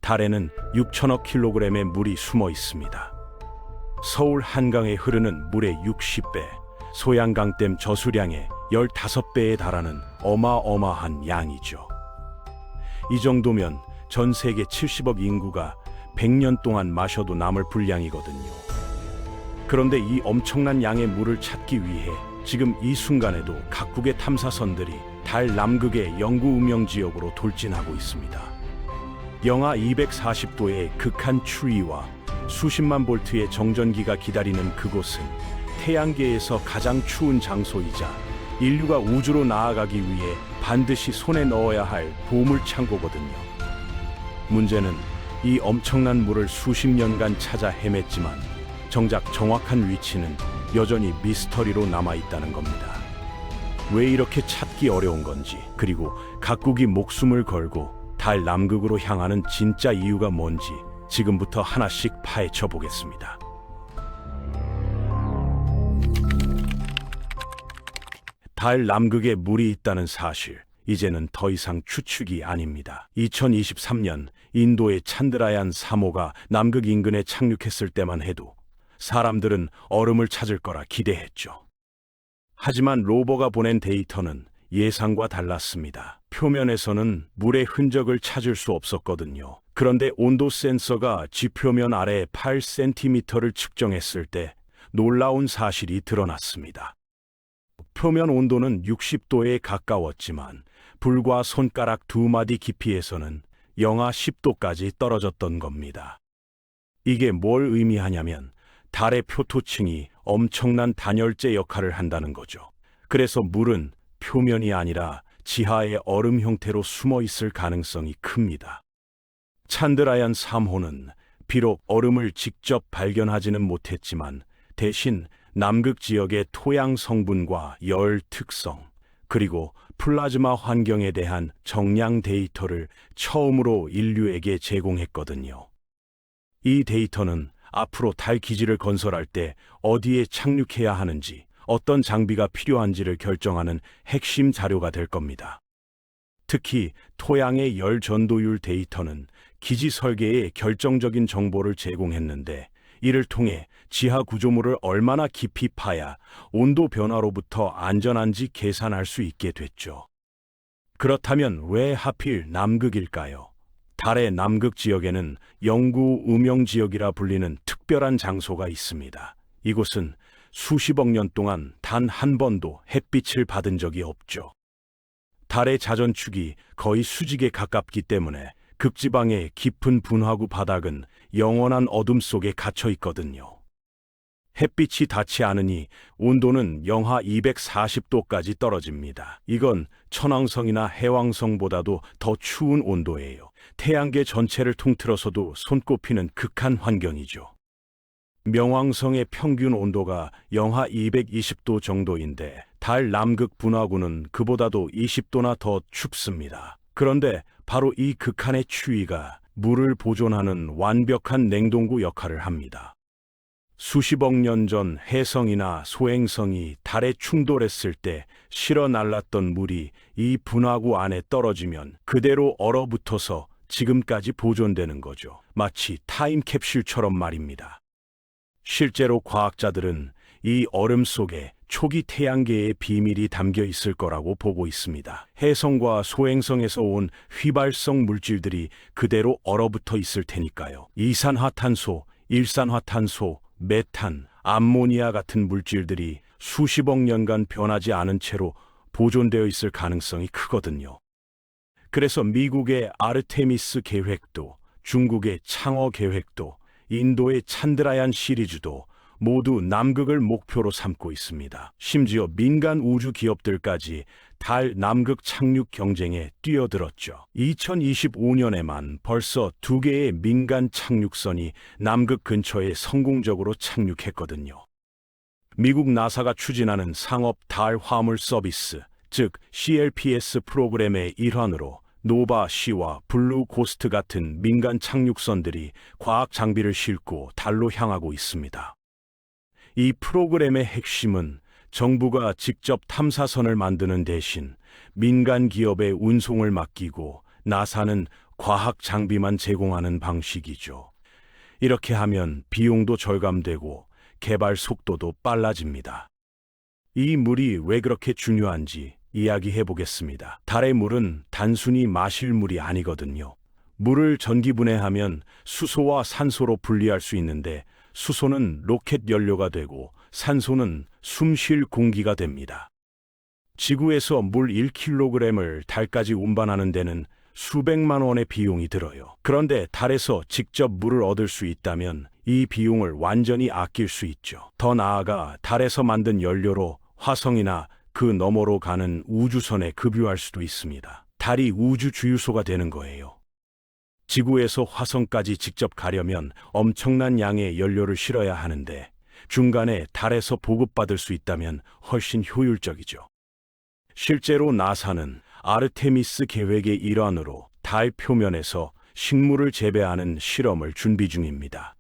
달에는 6천억 킬로그램의 물이 숨어 있습니다. 서울 한강에 흐르는 물의 60배, 소양강댐 저수량의 15배에 달하는 어마어마한 양이죠. 이 정도면 전 세계 70억 인구가 100년 동안 마셔도 남을 분량이거든요. 그런데 이 엄청난 양의 물을 찾기 위해 지금 이 순간에도 각국의 탐사선들이 달 남극의 영구 음영 지역으로 돌진하고 있습니다. 영하 240도의 극한 추위와 수십만 볼트의 정전기가 기다리는 그곳은 태양계에서 가장 추운 장소이자 인류가 우주로 나아가기 위해 반드시 손에 넣어야 할 보물 창고거든요. 문제는 이 엄청난 물을 수십 년간 찾아 헤맸지만 정작 정확한 위치는 여전히 미스터리로 남아있다는 겁니다. 왜 이렇게 찾기 어려운 건지, 그리고 각국이 목숨을 걸고 달 남극으로 향하는 진짜 이유가 뭔지 지금부터 하나씩 파헤쳐 보겠습니다. 달 남극에 물이 있다는 사실, 이제는 더 이상 추측이 아닙니다. 2023년 인도의 찬드라얀 3호가 남극 인근에 착륙했을 때만 해도 사람들은 얼음을 찾을 거라 기대했죠. 하지만 로버가 보낸 데이터는 예상과 달랐습니다. 표면에서는 물의 흔적을 찾을 수 없었거든요. 그런데 온도 센서가 지표면 아래 8cm를 측정했을 때 놀라운 사실이 드러났습니다. 표면 온도는 60도에 가까웠지만 불과 손가락 2마디 깊이에서는 영하 10도까지 떨어졌던 겁니다. 이게 뭘 의미하냐면 달의 표토층이 엄청난 단열재 역할을 한다는 거죠. 그래서 물은 표면이 아니라 지하의 얼음 형태로 숨어 있을 가능성이 큽니다. 찬드라얀 3호는 비록 얼음을 직접 발견하지는 못했지만 대신 남극 지역의 토양 성분과 열 특성, 그리고 플라즈마 환경에 대한 정량 데이터를 처음으로 인류에게 제공했거든요. 이 데이터는 앞으로 달 기지를 건설할 때 어디에 착륙해야 하는지, 어떤 장비가 필요한지를 결정하는 핵심 자료가 될 겁니다. 특히 토양의 열 전도율 데이터는 기지 설계에 결정적인 정보를 제공했는데, 이를 통해 지하 구조물을 얼마나 깊이 파야 온도 변화로부터 안전한지 계산할 수 있게 됐죠. 그렇다면 왜 하필 남극일까요? 달의 남극 지역에는 영구 음영 지역이라 불리는 특별한 장소가 있습니다. 이곳은 수십억 년 동안 단 한 번도 햇빛을 받은 적이 없죠. 달의 자전축이 거의 수직에 가깝기 때문에 극지방의 깊은 분화구 바닥은 영원한 어둠 속에 갇혀 있거든요. 햇빛이 닿지 않으니 온도는 영하 240도까지 떨어집니다. 이건 천왕성이나 해왕성보다도 더 추운 온도예요. 태양계 전체를 통틀어서도 손꼽히는 극한 환경이죠. 명왕성의 평균 온도가 영하 220도 정도인데 달 남극 분화구는 그보다도 20도나 더 춥습니다. 그런데 바로 이 극한의 추위가 물을 보존하는 완벽한 냉동구 역할을 합니다. 수십억 년 전 혜성이나 소행성이 달에 충돌했을 때 실어 날랐던 물이 이 분화구 안에 떨어지면 그대로 얼어붙어서 지금까지 보존되는 거죠. 마치 타임캡슐처럼 말입니다. 실제로 과학자들은 이 얼음 속에 초기 태양계의 비밀이 담겨 있을 거라고 보고 있습니다. 혜성과 소행성에서 온 휘발성 물질들이 그대로 얼어붙어 있을 테니까요. 이산화탄소, 일산화탄소, 메탄, 암모니아 같은 물질들이 수십억 년간 변하지 않은 채로 보존되어 있을 가능성이 크거든요. 그래서 미국의 아르테미스 계획도, 중국의 창어 계획도, 인도의 찬드라얀 시리즈도 모두 남극을 목표로 삼고 있습니다. 심지어 민간 우주 기업들까지 달 남극 착륙 경쟁에 뛰어들었죠. 2025년에만 벌써 2개의 민간 착륙선이 남극 근처에 성공적으로 착륙했거든요. 미국 나사가 추진하는 상업 달 화물 서비스, 즉 CLPS 프로그램의 일환으로 노바시와 블루 고스트 같은 민간 착륙선들이 과학 장비를 싣고 달로 향하고 있습니다. 이 프로그램의 핵심은 정부가 직접 탐사선을 만드는 대신 민간 기업의 운송을 맡기고 나사는 과학 장비만 제공하는 방식이죠. 이렇게 하면 비용도 절감되고 개발 속도도 빨라집니다. 이 물이 왜 그렇게 중요한지 이야기해 보겠습니다. 달의 물은 단순히 마실 물이 아니거든요. 물을 전기분해하면 수소와 산소로 분리할 수 있는데 수소는 로켓 연료가 되고 산소는 숨 쉴 공기가 됩니다. 지구에서 물 1kg을 달까지 운반하는 데는 수백만 원의 비용이 들어요. 그런데 달에서 직접 물을 얻을 수 있다면 이 비용을 완전히 아낄 수 있죠. 더 나아가 달에서 만든 연료로 화성이나 그 너머로 가는 우주선에 급유할 수도 있습니다. 달이 우주 주유소가 되는 거예요. 지구에서 화성까지 직접 가려면 엄청난 양의 연료를 실어야 하는데 중간에 달에서 보급받을 수 있다면 훨씬 효율적이죠. 실제로 나사는 아르테미스 계획의 일환으로 달 표면에서 식물을 재배하는 실험을 준비 중입니다.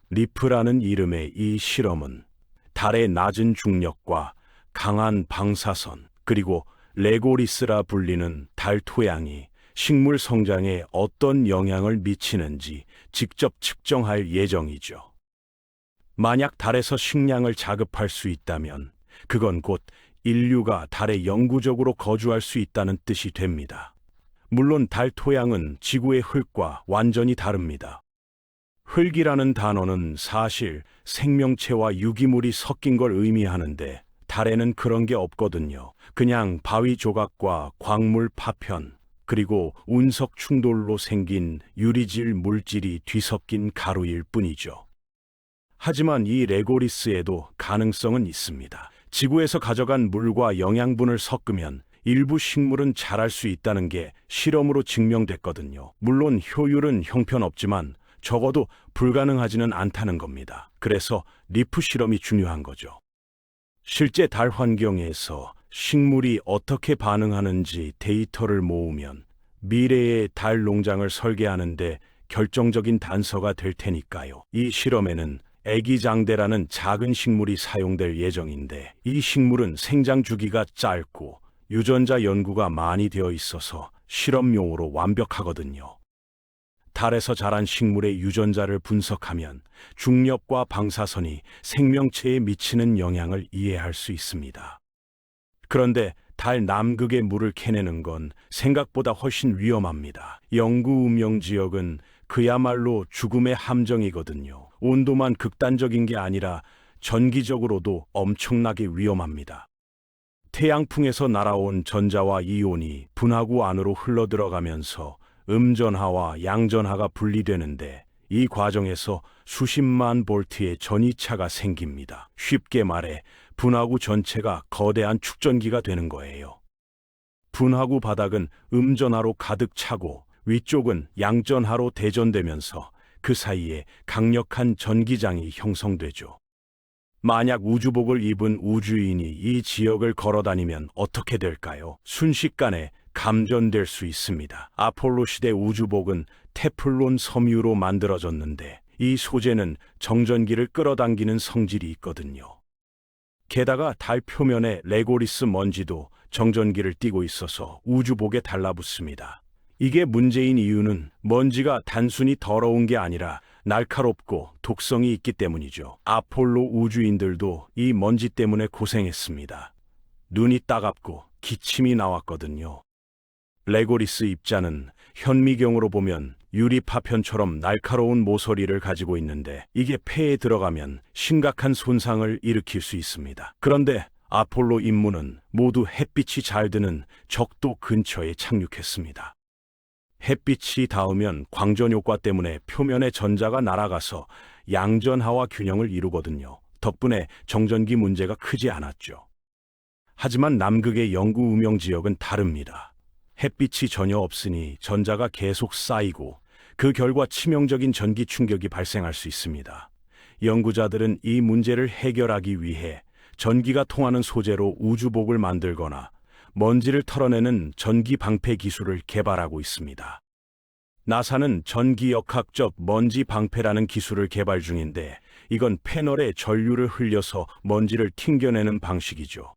리프라는 이름의 이 실험은 달의 낮은 중력과 강한 방사선, 그리고 레고리스라 불리는 달 토양이 식물 성장에 어떤 영향을 미치는지 직접 측정할 예정이죠. 만약 달에서 식량을 자급할 수 있다면 그건 곧 인류가 달에 영구적으로 거주할 수 있다는 뜻이 됩니다. 물론 달 토양은 지구의 흙과 완전히 다릅니다. 흙이라는 단어는 사실 생명체와 유기물이 섞인 걸 의미하는데 달에는 그런 게 없거든요. 그냥 바위 조각과 광물 파편, 그리고 운석 충돌로 생긴 유리질 물질이 뒤섞인 가루일 뿐이죠. 하지만 이 레고리스에도 가능성은 있습니다. 지구에서 가져간 물과 영양분을 섞으면 일부 식물은 자랄 수 있다는 게 실험으로 증명됐거든요. 물론 효율은 형편없지만 적어도 불가능하지는 않다는 겁니다. 그래서 리프 실험이 중요한 거죠. 실제 달 환경에서 식물이 어떻게 반응하는지 데이터를 모으면 미래의 달 농장을 설계하는데 결정적인 단서가 될 테니까요. 이 실험에는 애기장대라는 작은 식물이 사용될 예정인데 이 식물은 생장 주기가 짧고 유전자 연구가 많이 되어 있어서 실험용으로 완벽하거든요. 달에서 자란 식물의 유전자를 분석하면 중력과 방사선이 생명체에 미치는 영향을 이해할 수 있습니다. 그런데 달 남극의 물을 캐내는 건 생각보다 훨씬 위험합니다. 영구 음영 지역은 그야말로 죽음의 함정이거든요. 온도만 극단적인 게 아니라 전기적으로도 엄청나게 위험합니다. 태양풍에서 날아온 전자와 이온이 분화구 안으로 흘러들어가면서 음전하와 양전하가 분리되는데 이 과정에서 수십만 볼트의 전이차가 생깁니다. 쉽게 말해 분화구 전체가 거대한 축전기가 되는 거예요. 분화구 바닥은 음전하로 가득 차고 위쪽은 양전하로 대전되면서 그 사이에 강력한 전기장이 형성되죠. 만약 우주복을 입은 우주인이 이 지역을 걸어다니면 어떻게 될까요? 순식간에 감전될 수 있습니다. 아폴로 시대 우주복은 테플론 섬유로 만들어졌는데 이 소재는 정전기를 끌어당기는 성질이 있거든요. 게다가 달 표면의 레고리스 먼지도 정전기를 띠고 있어서 우주복에 달라붙습니다. 이게 문제인 이유는 먼지가 단순히 더러운 게 아니라 날카롭고 독성이 있기 때문이죠. 아폴로 우주인들도 이 먼지 때문에 고생했습니다. 눈이 따갑고 기침이 나왔거든요. 레고리스 입자는 현미경으로 보면 유리 파편처럼 날카로운 모서리를 가지고 있는데 이게 폐에 들어가면 심각한 손상을 일으킬 수 있습니다. 그런데 아폴로 임무는 모두 햇빛이 잘 드는 적도 근처에 착륙했습니다. 햇빛이 닿으면 광전 효과 때문에 표면의 전자가 날아가서 양전하와 균형을 이루거든요. 덕분에 정전기 문제가 크지 않았죠. 하지만 남극의 영구 음영 지역은 다릅니다. 햇빛이 전혀 없으니 전자가 계속 쌓이고 그 결과 치명적인 전기 충격이 발생할 수 있습니다. 연구자들은 이 문제를 해결하기 위해 전기가 통하는 소재로 우주복을 만들거나 먼지를 털어내는 전기 방패 기술을 개발하고 있습니다. 나사는 전기역학적 먼지 방패라는 기술을 개발 중인데 이건 패널에 전류를 흘려서 먼지를 튕겨내는 방식이죠.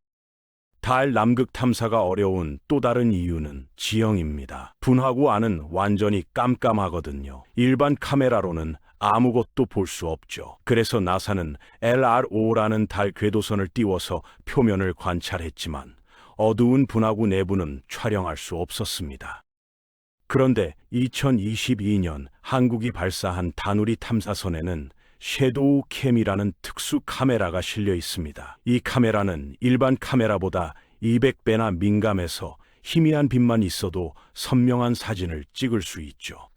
달 남극 탐사가 어려운 또 다른 이유는 지형입니다. 분화구 안은 완전히 깜깜하거든요. 일반 카메라로는 아무것도 볼 수 없죠. 그래서 나사는 LRO라는 달 궤도선을 띄워서 표면을 관찰했지만 어두운 분화구 내부는 촬영할 수 없었습니다. 그런데 2022년 한국이 발사한 다누리 탐사선에는 섀도우 캠이라는 특수 카메라가 실려 있습니다. 이 카메라는 일반 카메라보다 200배나 민감해서 희미한 빛만 있어도 선명한 사진을 찍을 수 있죠.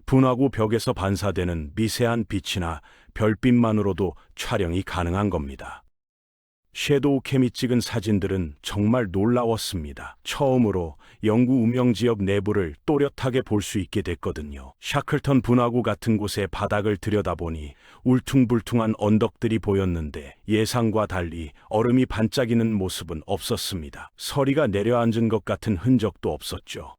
분화구 벽에서 반사되는 미세한 빛이나 별빛만으로도 촬영이 가능한 겁니다. 섀도우 캠이 찍은 사진들은 정말 놀라웠습니다. 처음으로 영구 우명 지역 내부를 또렷하게 볼 수 있게 됐거든요. 샤클턴 분화구 같은 곳의 바닥을 들여다보니 울퉁불퉁한 언덕들이 보였는데 예상과 달리 얼음이 반짝이는 모습은 없었습니다. 서리가 내려앉은 것 같은 흔적도 없었죠.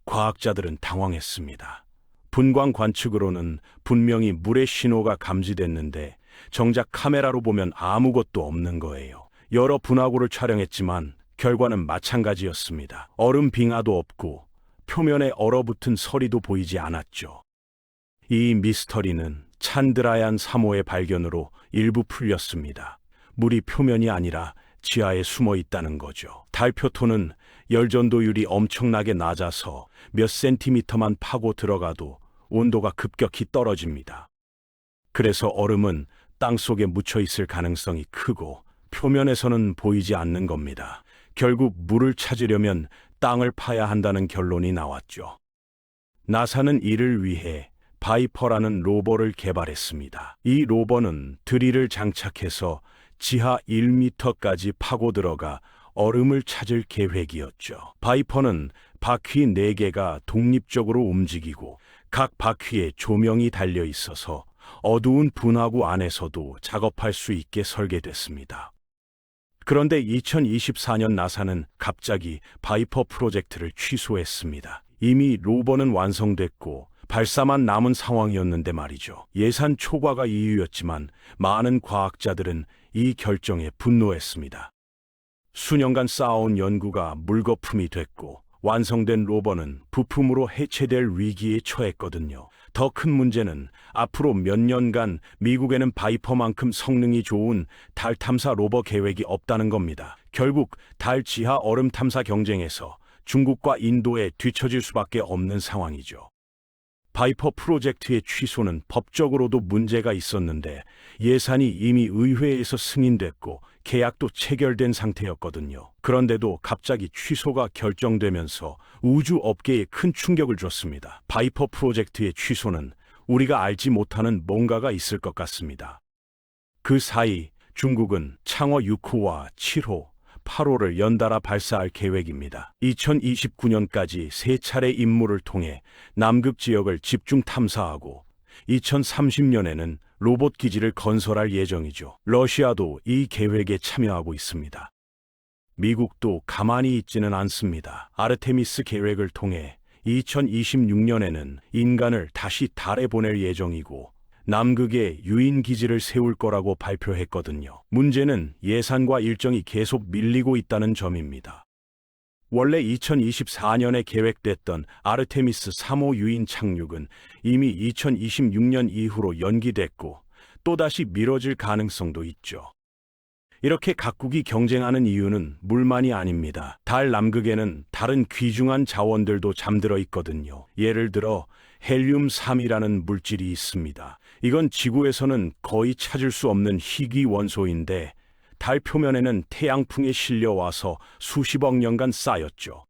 과학자들은 당황했습니다. 분광 관측으로는 분명히 물의 신호가 감지됐는데 정작 카메라로 보면 아무것도 없는 거예요. 여러 분화구를 촬영했지만 결과는 마찬가지였습니다. 얼음 빙하도 없고 표면에 얼어붙은 서리도 보이지 않았죠. 이 미스터리는 찬드라얀 3호의 발견으로 일부 풀렸습니다. 물이 표면이 아니라 지하에 숨어 있다는 거죠. 달 표토는 열전도율이 엄청나게 낮아서 몇 센티미터만 파고 들어가도 온도가 급격히 떨어집니다. 그래서 얼음은 땅 속에 묻혀 있을 가능성이 크고 표면에서는 보이지 않는 겁니다. 결국 물을 찾으려면 땅을 파야 한다는 결론이 나왔죠. 나사는 이를 위해 바이퍼라는 로버를 개발했습니다. 이 로버는 드릴을 장착해서 지하 1m까지 파고 들어가 얼음을 찾을 계획이었죠. 바이퍼는 바퀴 4개가 독립적으로 움직이고 각 바퀴에 조명이 달려 있어서 어두운 분화구 안에서도 작업할 수 있게 설계됐습니다. 그런데 2024년 나사는 갑자기 바이퍼 프로젝트를 취소했습니다. 이미 로버는 완성됐고 발사만 남은 상황이었는데 말이죠. 예산 초과가 이유였지만 많은 과학자들은 이 결정에 분노했습니다. 수년간 쌓아온 연구가 물거품이 됐고 완성된 로버는 부품으로 해체될 위기에 처했거든요. 더 큰 문제는 앞으로 몇 년간 미국에는 바이퍼만큼 성능이 좋은 달 탐사 로버 계획이 없다는 겁니다. 결국 달 지하 얼음 탐사 경쟁에서 중국과 인도에 뒤처질 수밖에 없는 상황이죠. 바이퍼 프로젝트의 취소는 법적으로도 문제가 있었는데 예산이 이미 의회에서 승인됐고 계약도 체결된 상태였거든요. 그런데도 갑자기 취소가 결정되면서 우주 업계에 큰 충격을 줬습니다. 바이퍼 프로젝트의 취소는 우리가 알지 못하는 뭔가가 있을 것 같습니다. 그 사이 중국은 창어 6호와 7호, 8호를 연달아 발사할 계획입니다. 2029년까지 3차례 임무를 통해 남극 지역을 집중 탐사하고 2030년에는 로봇 기지를 건설할 예정이죠. 러시아도 이 계획에 참여하고 있습니다. 미국도 가만히 있지는 않습니다. 아르테미스 계획을 통해 2026년에는 인간을 다시 달에 보낼 예정이고 남극에 유인 기지를 세울 거라고 발표했거든요. 문제는 예산과 일정이 계속 밀리고 있다는 점입니다. 원래 2024년에 계획됐던 아르테미스 3호 유인 착륙은 이미 2026년 이후로 연기됐고 또다시 미뤄질 가능성도 있죠. 이렇게 각국이 경쟁하는 이유는 물만이 아닙니다. 달 남극에는 다른 귀중한 자원들도 잠들어 있거든요. 예를 들어 헬륨-3이라는 물질이 있습니다. 이건 지구에서는 거의 찾을 수 없는 희귀 원소인데 달 표면에는 태양풍에 실려와서 수십억 년간 쌓였죠.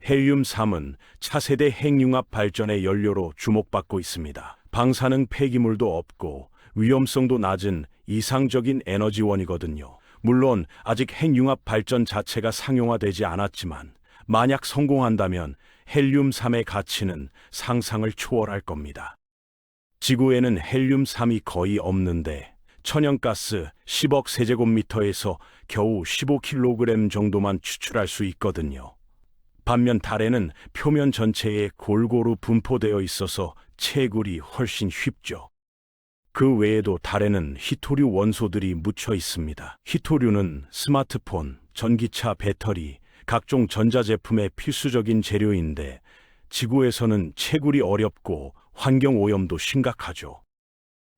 헬륨-3은 차세대 핵융합 발전의 연료로 주목받고 있습니다. 방사능 폐기물도 없고 위험성도 낮은 이상적인 에너지원이거든요. 물론 아직 핵융합 발전 자체가 상용화되지 않았지만 만약 성공한다면 헬륨-3의 가치는 상상을 초월할 겁니다. 지구에는 헬륨-3이 거의 없는데 천연가스 10억 세제곱미터에서 겨우 15kg 정도만 추출할 수 있거든요. 반면 달에는 표면 전체에 골고루 분포되어 있어서 채굴이 훨씬 쉽죠. 그 외에도 달에는 히토류 원소들이 묻혀 있습니다. 히토류는 스마트폰, 전기차 배터리, 각종 전자제품의 필수적인 재료인데 지구에서는 채굴이 어렵고 환경 오염도 심각하죠.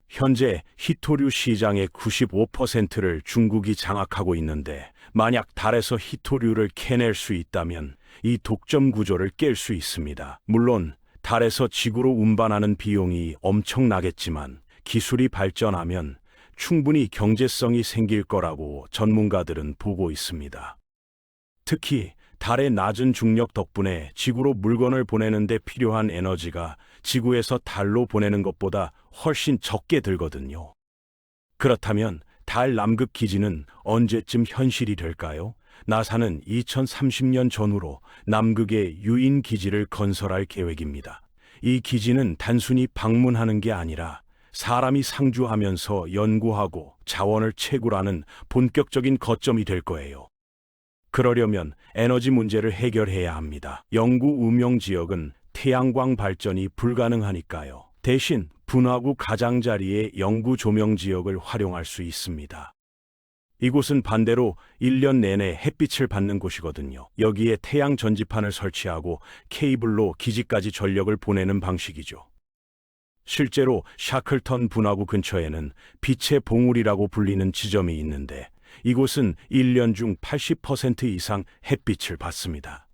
현재 히토류 시장의 95%를 중국이 장악하고 있는데 만약 달에서 히토류를 캐낼 수 있다면 이 독점 구조를 깰 수 있습니다. 물론 달에서 지구로 운반하는 비용이 엄청나겠지만 기술이 발전하면 충분히 경제성이 생길 거라고 전문가들은 보고 있습니다. 특히 달의 낮은 중력 덕분에 지구로 물건을 보내는 데 필요한 에너지가 지구에서 달로 보내는 것보다 훨씬 적게 들거든요. 그렇다면 달 남극 기지는 언제쯤 현실이 될까요? 나사는 2030년 전후로 남극에 유인 기지를 건설할 계획입니다. 이 기지는 단순히 방문하는 게 아니라 사람이 상주하면서 연구하고 자원을 채굴하는 본격적인 거점이 될 거예요. 그러려면 에너지 문제를 해결해야 합니다. 영구 음영 지역은 태양광 발전이 불가능하니까요. 대신 분화구 가장자리의 영구 조명 지역을 활용할 수 있습니다. 이곳은 반대로 1년 내내 햇빛을 받는 곳이거든요. 여기에 태양 전지판을 설치하고 케이블로 기지까지 전력을 보내는 방식이죠. 실제로 샤클턴 분화구 근처에는 빛의 봉우리라고 불리는 지점이 있는데 이곳은 1년 중 80% 이상 햇빛을 받습니다.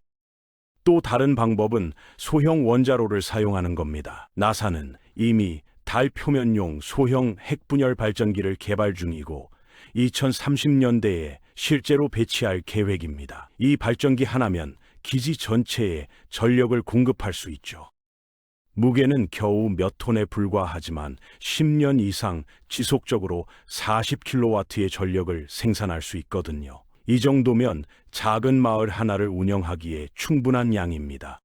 또 다른 방법은 소형 원자로를 사용하는 겁니다. 나사는 이미 달 표면용 소형 핵분열 발전기를 개발 중이고 2030년대에 실제로 배치할 계획입니다. 이 발전기 하나면 기지 전체에 전력을 공급할 수 있죠. 무게는 겨우 몇 톤에 불과하지만 10년 이상 지속적으로 40kW의 전력을 생산할 수 있거든요. 이 정도면 작은 마을 하나를 운영하기에 충분한 양입니다.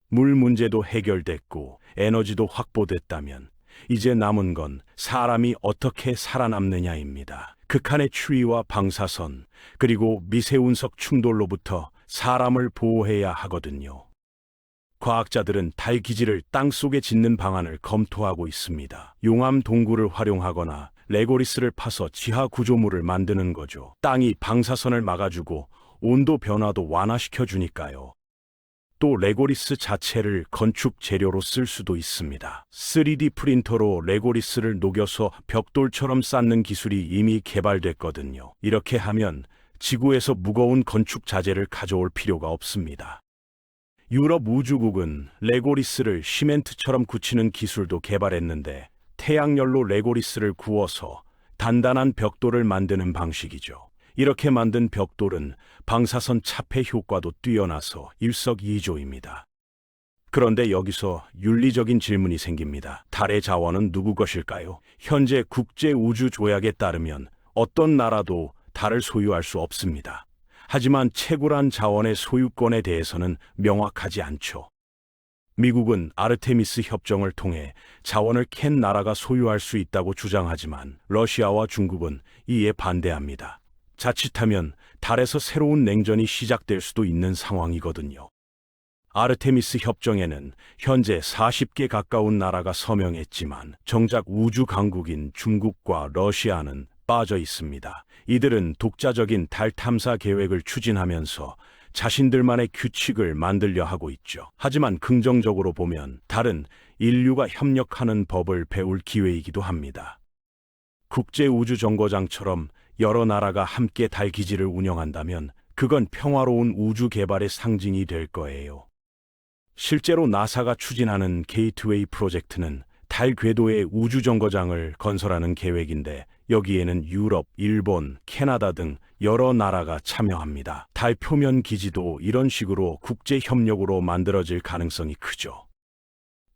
물 문제도 해결됐고 에너지도 확보됐다면 이제 남은 건 사람이 어떻게 살아남느냐입니다. 극한의 추위와 방사선, 그리고 미세운석 충돌로부터 사람을 보호해야 하거든요. 과학자들은 달 기지를 땅속에 짓는 방안을 검토하고 있습니다. 용암 동굴을 활용하거나 레고리스를 파서 지하 구조물을 만드는 거죠. 땅이 방사선을 막아주고 온도 변화도 완화시켜주니까요. 또 레고리스 자체를 건축 재료로 쓸 수도 있습니다. 3D 프린터로 레고리스를 녹여서 벽돌처럼 쌓는 기술이 이미 개발됐거든요. 이렇게 하면 지구에서 무거운 건축 자재를 가져올 필요가 없습니다. 유럽 우주국은 레고리스를 시멘트처럼 굳히는 기술도 개발했는데 태양열로 레고리스를 구워서 단단한 벽돌을 만드는 방식이죠. 이렇게 만든 벽돌은 방사선 차폐 효과도 뛰어나서 일석이조입니다. 그런데 여기서 윤리적인 질문이 생깁니다. 달의 자원은 누구 것일까요? 현재 국제우주조약에 따르면 어떤 나라도 달을 소유할 수 없습니다. 하지만 채굴한 자원의 소유권에 대해서는 명확하지 않죠. 미국은 아르테미스 협정을 통해 자원을 캔 나라가 소유할 수 있다고 주장하지만 러시아와 중국은 이에 반대합니다. 자칫하면 달에서 새로운 냉전이 시작될 수도 있는 상황이거든요. 아르테미스 협정에는 현재 40개 가까운 나라가 서명했지만 정작 우주 강국인 중국과 러시아는 빠져 있습니다. 이들은 독자적인 달 탐사 계획을 추진하면서 자신들만의 규칙을 만들려 하고 있죠. 하지만 긍정적으로 보면 달은 인류가 협력하는 법을 배울 기회이기도 합니다. 국제우주정거장처럼 여러 나라가 함께 달 기지를 운영한다면 그건 평화로운 우주 개발의 상징이 될 거예요. 실제로 나사가 추진하는 게이트웨이 프로젝트는 달 궤도에 우주정거장을 건설하는 계획인데 여기에는 유럽, 일본, 캐나다 등 여러 나라가 참여합니다. 달 표면 기지도 이런 식으로 국제협력으로 만들어질 가능성이 크죠.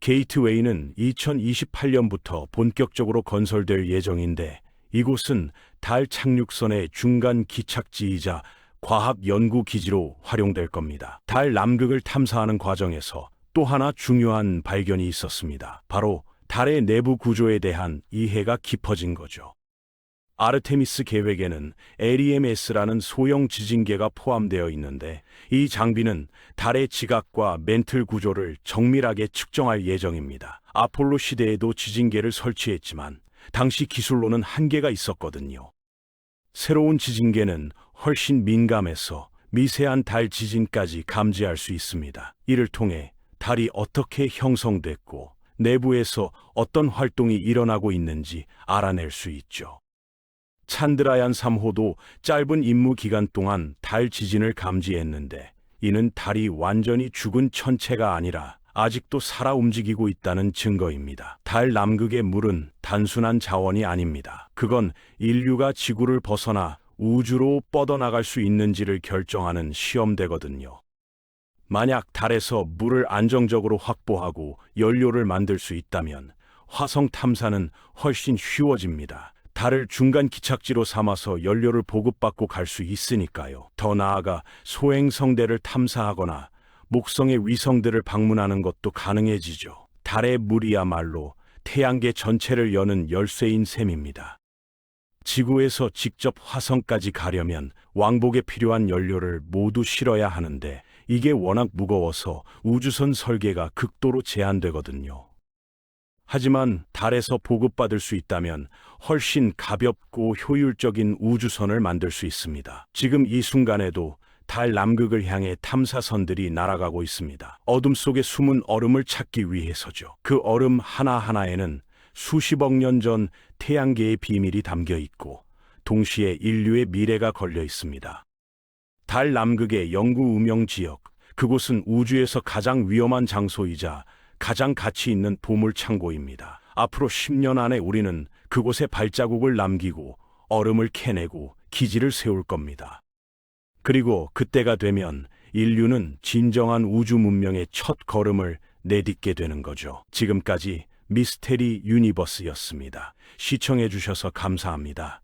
게이트웨이는 2028년부터 본격적으로 건설될 예정인데 이곳은 달 착륙선의 중간 기착지이자 과학연구기지로 활용될 겁니다. 달 남극을 탐사하는 과정에서 또 하나 중요한 발견이 있었습니다. 바로 달의 내부 구조에 대한 이해가 깊어진 거죠. 아르테미스 계획에는 LEMS라는 소형 지진계가 포함되어 있는데 이 장비는 달의 지각과 멘틀 구조를 정밀하게 측정할 예정입니다. 아폴로 시대에도 지진계를 설치했지만 당시 기술로는 한계가 있었거든요. 새로운 지진계는 훨씬 민감해서 미세한 달 지진까지 감지할 수 있습니다. 이를 통해 달이 어떻게 형성됐고 내부에서 어떤 활동이 일어나고 있는지 알아낼 수 있죠. 찬드라얀 3호도 짧은 임무 기간 동안 달 지진을 감지했는데 이는 달이 완전히 죽은 천체가 아니라 아직도 살아 움직이고 있다는 증거입니다. 달 남극의 물은 단순한 자원이 아닙니다. 그건 인류가 지구를 벗어나 우주로 뻗어나갈 수 있는지를 결정하는 시험대거든요. 만약 달에서 물을 안정적으로 확보하고 연료를 만들 수 있다면 화성 탐사는 훨씬 쉬워집니다. 달을 중간 기착지로 삼아서 연료를 보급받고 갈 수 있으니까요. 더 나아가 소행성대를 탐사하거나 목성의 위성들을 방문하는 것도 가능해지죠. 달의 물이야말로 태양계 전체를 여는 열쇠인 셈입니다. 지구에서 직접 화성까지 가려면 왕복에 필요한 연료를 모두 실어야 하는데 이게 워낙 무거워서 우주선 설계가 극도로 제한되거든요. 하지만 달에서 보급받을 수 있다면 훨씬 가볍고 효율적인 우주선을 만들 수 있습니다. 지금 이 순간에도 달 남극을 향해 탐사선들이 날아가고 있습니다. 어둠 속의 숨은 얼음을 찾기 위해서죠. 그 얼음 하나하나에는 수십억 년 전 태양계의 비밀이 담겨 있고 동시에 인류의 미래가 걸려 있습니다. 달 남극의 영구 운명 지역, 그곳은 우주에서 가장 위험한 장소이자 가장 가치 있는 보물 창고입니다. 앞으로 10년 안에 우리는 그곳에 발자국을 남기고 얼음을 캐내고 기지를 세울 겁니다. 그리고 그때가 되면 인류는 진정한 우주 문명의 첫 걸음을 내딛게 되는 거죠. 지금까지 미스테리 유니버스였습니다. 시청해 주셔서 감사합니다.